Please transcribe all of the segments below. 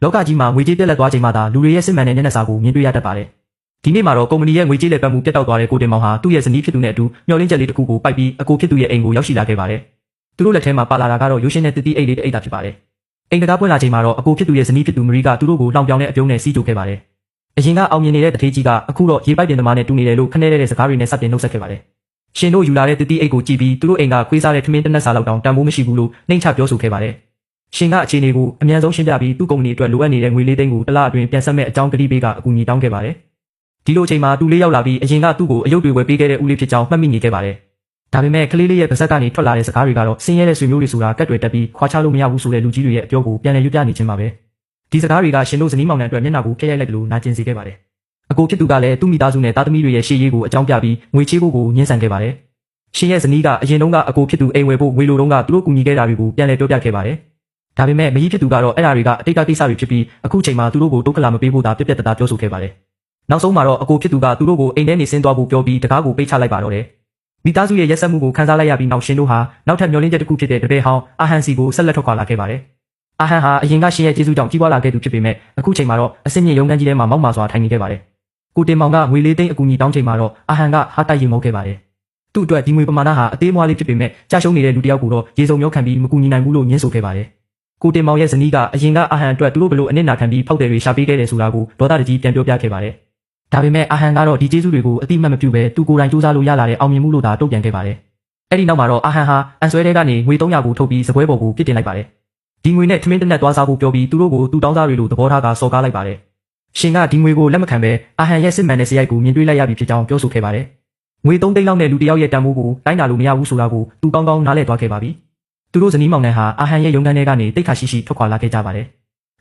လောကကြီးမှာငွေကြေးပြက်လက်သွားချိန်မှသာလူတွေရဲ့စစ်မှန်တဲ့မျက်နှာစာကိုမြင်တွေ့ရတတ်ပါတယ်ဒီနေ့မှာတော့ကုမ္ပဏီရဲ့ငွေကြေးလက်ပတ်မှုပြတ်တောက်သွားတဲ့ကိုတင်မောင်ဟာသူ့ရဲ့ဇနီးဖြစ်သူနဲ့အတူမျှော်လင့်ချက်လေးတစ်ခုကိုပိုက်ပြီးအကိုဖြစ်သူရဲ့အိမ်ကိုရောက်ရှိလာခဲ့ပါတယ်သူတို့လက်ထဲမှာပါလာတာကတော့ရိုးရှင်းတဲ့တတိအိတ်လေးတစ်အိတ်သာဖြစ်ပါတယ်အိမ်တကားပွင့်လာချိန်မှာတော့အကိုဖြစ်သူရဲ့ဇနီးဖြစ်သူမရီကသူတို့ကိုလောင်ပြောင်တဲ့အပြုံးနဲ့စီးကြိုခဲ့ပါတယ်အရင်ကအောင်မြင်နေတဲ့တထေးကြီးကအခုတော့ရေပိုက်တင်သမားနဲ့တူနေတယ်လို့ခနဲ့တဲ့စကားတွေနဲ့စတင်နှုတ်ဆက်ခဲ့ပါတယ်ရှင်တို့ယူလာတဲ့တတိအိတ်ကိုကြည့်ပြီးသူတို့အိမ်ကခွေးစားတဲ့ထမင်းတစ်နက်စာလောက်တောင်တန်ဖိုးမရှိဘူးလို့နှိမ့်ချပြောဆိုခဲ့ပါတယ်ရှင်ကအခြေအနေကိုအမြန်ဆုံးရှင်းပြပြီးသူ့ကုမ္ပဏီအတွက်လိုအပ်နေတဲ့ငွေလေးသိန်းကိုတစ်လအတွင်းပြန်ဆက်မဲ့အကြောင်းကတိပေးကအကူအညီတောင်းခဲ့ပါတယ်ဒီလိုအချိန်မှာသူလေးရောက်လာပြီးအရင်ကသူ့ကိုအယုတ်တွေဝယ်ပေးခဲ့တဲ့ဦးလေးဖြစ်ကြောင်းမှတ်မိနေခဲ့ပါတယ်ဒါပေမဲ့ကလေးလေးရဲ့ပါဇက်ကနေထွက်လာတဲ့စကားတွေကတော့ဆင်းရဲတဲ့ဆွေမျိုးတွေဆိုတာကတ်တွေတက်ပြီးခွာချလို့မရဘူးဆိုတဲ့လူကြီးတွေရဲ့အပြောကိုပြန်လည်ရွတ်ပြနေခြင်းပါပဲဒီစကားတွေကရှင်တို့ဇနီးမောင်နှံအတွက်မျက်နှာကိုဖျက်ရိုက်လိုက်လို့နာကျင်စေခဲ့ပါတယ်အကိုဖြစ်သူကလည်းသူ့မိသားစုနဲ့သားသမီးတွေရဲ့ရှေ့ရေးကိုအကြောင်းပြပြီးငွေချေးဖို့ကိုညှင်းဆန်ခဲ့ပါတယ်ရှင်ရဲ့ဇနီးကအရင်တုန်းကအကိုဖြစ်သူအိမ်ဝယ်ဖို့ငွေလိုတုန်းကသူတို့ကူညီခဲ့တာတွေကိုပြန်လည်ပြောပြခဲ့ပါတယ်ဒါပေမဲ့မကြီးဖြစ်သူကတော့အဲ့ဓာတွေကအတိတ်ကကိစ္စတွေဖြစ်ပြီးအခုချိန်မှာသူတို့ကိုဒုက္ခလာမပေးဖို့သာပြက်ပြက်တသားပြောဆိုခဲ့ပါတယ်နောက်ဆုံးမှာတော့အကိုဖြစ်သူကသူတို့ကိုအိမ်ထဲနေဆင်းသွားဖို့ပြောပြီးတကားကိုပိတ်ချလိုက်ပါတော့တယ်မိသားစုရဲ့ရက်စက်မှုကိုခန်းစားလိုက်ရပြီးနောက်ရှင်တို့ဟာနောက်ထပ်မျှော်လင့်ချက်တစ်ခုဖြစ်တဲ့တပည့်ဟောင်းအာဟန်စီကိုဆက်လက်ထွက်ခွာလာခဲ့ပါတယ်အာဟန်ဟာအရင်ကရှင်ရဲ့ကျေးဇူးကြောင့်ကြီးပွားလာခဲ့သူဖြစ်ပေမဲ့အခုချိန်မှာတော့အစင်းမြင့်ရုံးခန်းကြီးထဲမှာမောက်မာစွာထိုင်နေခဲ့ပါတယ်ကိုတင်မောင်ကငွေလေးသိန်းအကူအညီတောင်းချိန်မှာတော့အာဟန်ကဟာတိုက်ရင်မဟုတ်ခဲ့ပါတယ်သူ့အတွက်ဒီငွေပမာဏဟာအသေးမွှားလေးဖြစ်ပေမဲ့ကြာရှုံးနေတဲ့လူတစ်ယောက်ကိုတော့ရေစုံမျောခံပြီးမကူညီနိုင်ဘူးလို့ညှင်းဆိုခဲ့ပါတယ်ကိုတင်မောင်ရဲ့ဇနီးကအရင်ကအာဟန်အတွက်သူတို့ဘလို့အနစ်နာခံပြီးဖောက်တယ်တွေရှာပေးခဲ့တယ်ဆိုတာကိုဒေါသတကြီးပြန်ပြောပြခဲ့ပါတယ်ဒါပေမဲ့အာဟန်ကတော့ဒီကျေးဇူးတွေကိုအတိမတ်မပြုဘဲသူကိုယ်တိုင်စူးစမ်းလို့ရလာတဲ့အောင်မြင်မှုလို့သာတုံ့ပြန်ခဲ့ပါတယ်အဲ့ဒီနောက်မှာတော့အာဟန်ဟာအန်ဆွဲတဲကနေငွေ300ကိုထုတ်ပြီးစပွဲပေါ်ကိုပြစ်တင်လိုက်ပါတယ်ဒီငွေနဲ့ထမင်းတစ်နက်သွားစားဖို့ပြောပြီးသူတို့ကိုသူ့တောင်းစားတွေလိုသဘောထားကစော်ကားလိုက်ပါတယ်ရှင်ကဒီငွေကိုလက်မခံဘဲအာဟန်ရဲ့စစ်မှန်တဲ့စရိုက်ကိုမြင်တွေ့လိုက်ရပြီဖြစ်ကြောင်းပြောဆိုခဲ့ပါတယ်ငွေ3သိန်းလောက်နဲ့လူတစ်ယောက်ရဲ့တန်ဖိုးကိုတိုင်းတာလို့မရဘူးဆိုတာကိုသူကောင်းကောင်းနားလည်သွားခဲ့ပါပြီသူတို့ဇနီးမောင်နှံဟာအာဟန်ရဲ့ရုံးခန်းထဲကနေတိတ်ခါရှိရှိထွက်ခွာလာခဲ့ကြပါတယ်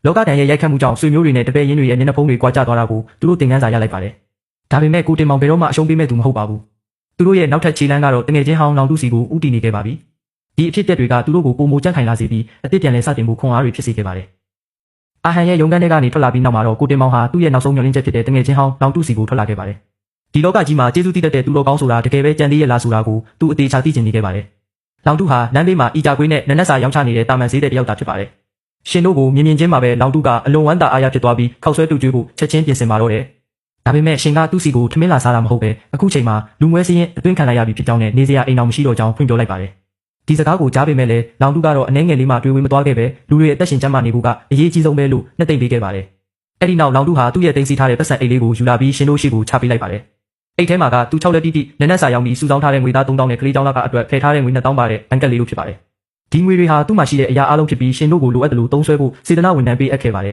လောကဒဏ်ရဲ့ရိုက်ခတ်မှုကြောင့်ဆွေမျိုးတွေနဲ့တပည့်ရင်းတွေရဲ့မျက်နှာဖုံးတွေကွာကျသွားတာကိုသူတို့သင်ခန်းစာရလိုက်ပါတယ်ဒါပေမဲ့ကိုတင်မောင်ဘယ်တော့မှအရှုံးပေးမဲ့သူမဟုတ်ပါဘူးသူတို့ရဲ့နောက်ထပ်ခြေလှမ်းကတော့တငယ်ချင်းဟောင်းလောင်တုစီကိုဥတီနေခဲ့ပါပြီဒီအဖြစ်အပျက်တွေကသူတို့ကိုပုံမကြန့်ခိုင်လာစေပြီးအသစ်ပြန်လည်စတင်ဖို့ခွန်အားတွေဖြစ်စေခဲ့ပါတယ်အာဟန်ရဲ့ရုံးခန်းထဲကနေထွက်လာပြီးနောက်မှာတော့ကိုတင်မောင်ဟာသူ့ရဲ့နောက်ဆုံးမျှော်လင့်ချက်ဖြစ်တဲ့တငယ်ချင်းဟောင်းလောင်တုစီကိုထွက်လာခဲ့ပါတယ်ဒီလောကကြီးမှာကျေးဇူးတည်တတ်တဲ့သူတော်ကောင်းဆိုတာတကယ်ပဲကြံသေးရဲ့လားဆိုတာကိုသူအသေးချာသိချင်နေခဲ့ပါတယ်လောင်တုဟာလမ်းဘေးမှာအီကြာကွေးနဲ့နနက်စာရောင်းချနေတဲ့တာမန်ဈေးတဲ့တယောက်သာဖြစ်ပါတယ်ရှင်တို့ကိုမြင်မြင်ချင်းမှာပဲလောင်တုကအလွန်ဝမ်းသာအားရဖြစ်သွားပြီးခောက်ဆွဲတူကျွေးဖို့ချက်ချင်းပြင်ဆင်ပါတော့တယ်ဒါပေမဲ့ရှင်ကသူ့စီကိုထမင်းလာစားတာမဟုတ်ပဲအခုချိန်မှာလူမွဲစင်းရင်အတွင်းခံလိုက်ရပြီဖြစ်ကြောင်းနဲ့နေစရာအိမ်အောင်မရှိတော့ကြောင်းဖွင့်ပြောလိုက်ပါတယ်ဒီစကားကိုကြားပေမဲ့လည်းလောင်တုကတော့အနှဲငယ်လေးမှတွေးဝေးမသွားခဲ့ပဲလူတွေရဲ့အသက်ရှင်ကျန်းမာနေဖို့ကအရေးကြီးဆုံးပဲလို့နှစ်သိမ့်ပေးခဲ့ပါတယ်အဲ့ဒီနောက်လောင်တုဟာသူ့ရဲ့တင်စီထားတဲ့ပတ်စံအိတ်လေးကိုယူလာပြီးရှင်တို့ရှိကိုချပေးလိုက်ပါတယ်အိတ်ထဲမှာကသူ6လက်တိတိနနက်စာရောက်ပြီးစုဆောင်းထားတဲ့ငွေသား3000နဲ့ကလေးကျောင်းသားကအတွက်ဖယ်ထားတဲ့ငွေ2000ပါတဲ့ဘန်ကက်လေးလို့ဖြစ်ပါတယ်ဒီငွေတွေဟာသူ့မှာရှိတဲ့အရာအလုံးဖြစ်ပြီးရှင်တို့ကိုလိုအပ်တယ်လို့သုံးစွဲဖို့စေတနာဝန်ထမ်းပေးအပ်ခဲ့ပါတယ်